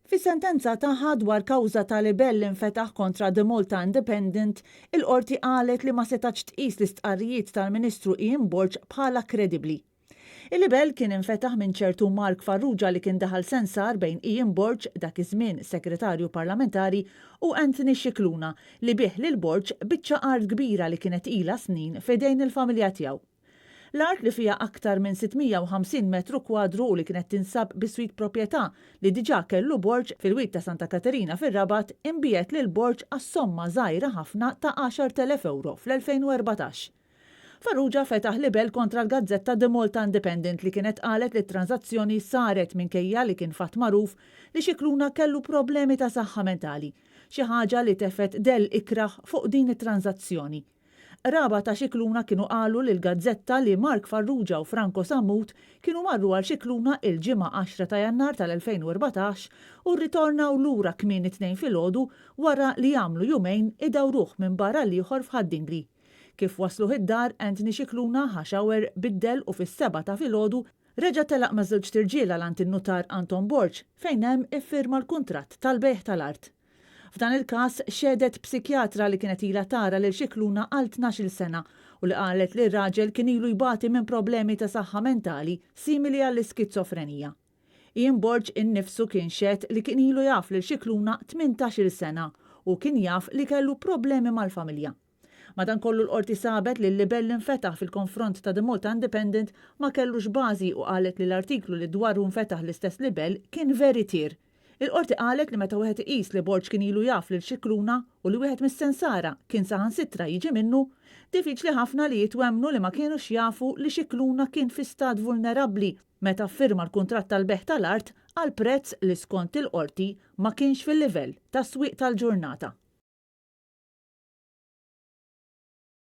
Fis-sentenza tagħha dwar kawża ta' libell infetaħ kontra The Malta Independent, il-qorti qalet li ma setax tqis l-istqarrijiet tal-Ministru Ian Borg bħala kredibbli. Il-libell kien infetaħ minn ċertu Mark Farrugia li kien daħal sensar bejn Ian Borg, dak iż-żmien segretarju parlamentari, u Anthony Scicluna li bih lil Borg biċċa art kbira li kienet ilha snin f'idejn il-familja tiegħu. L-art li fija aktar minn 650 metru kwadru u li kienet tinsab biswit proprjetà li diġà kellu Borg fil-wiet ta' Santa Caterina fir-Rabat imbiet lil Borg għas-somma żgħira ħafna ta' 10,000 euro fl-2014. Farrugia fetaħ libel kontra l-gazzetta The Malta Independent li kienet qalet li t-transazzjoni saret minkejja li kien fatt magħruf li Scicluna kellu problemi ta' saħħa mentali, xi ħaġa li tefet del ikraħ fuq din it-transazzjoni. Raba ta' Scicluna kienu qalu lil gazzetta li Mark Farrugia u Franco Sammut kienu marru għal Scicluna il-ġimgħa 10 ta' Jannar tal-2014 u rritornaw lura kmieni tnejn filgħodu wara li jagħmlu jumejn idawruh minn barra l-ieħor f'Haddingli. Kif waslu id-dar, Anthony Scicluna ħaxawer biddel u fis-7 ta' filgħodu reġa' telaq ma' żewġ tirġiela lant in-notar Anton Borg fejn hemm iffirma l-kuntratt tal-bejħ tal-art. F'dan il-każ xedet psikjatra li kienet ilha tara lil Scicluna għal 12 sena u li qalet li r-raġel kien ilu jbati minn problemi ta' saħħa mentali simili għall-iskizofrenija. Ian Borg innifsu kien xed li kien ilu jaf lil Scicluna 18 sena u kien jaf li kellu problemi mal-familja. Madankollu l-qorti sabet li l-libell infetaħ fil-konfront ta' The Malta Independent ma kellux bażi u qalet li l-artiklu li dwaru infetaħ l-istess libell kien veritier. Il-qorti qalet li meta wieħed iqis li Borg kien ilu jaf lil Scicluna u li wieħed mis-sensara kien saħansittra jiġi minnu, diffiċli ħafna li jitwemmnu li ma kienux jafu li Scicluna kien fi stat vulnerabbli meta firma l-kuntratt tal-beħ tal-art għal prezz li skont il-qorti ma kienx fil-livell tas-swieq tal-ġurnata.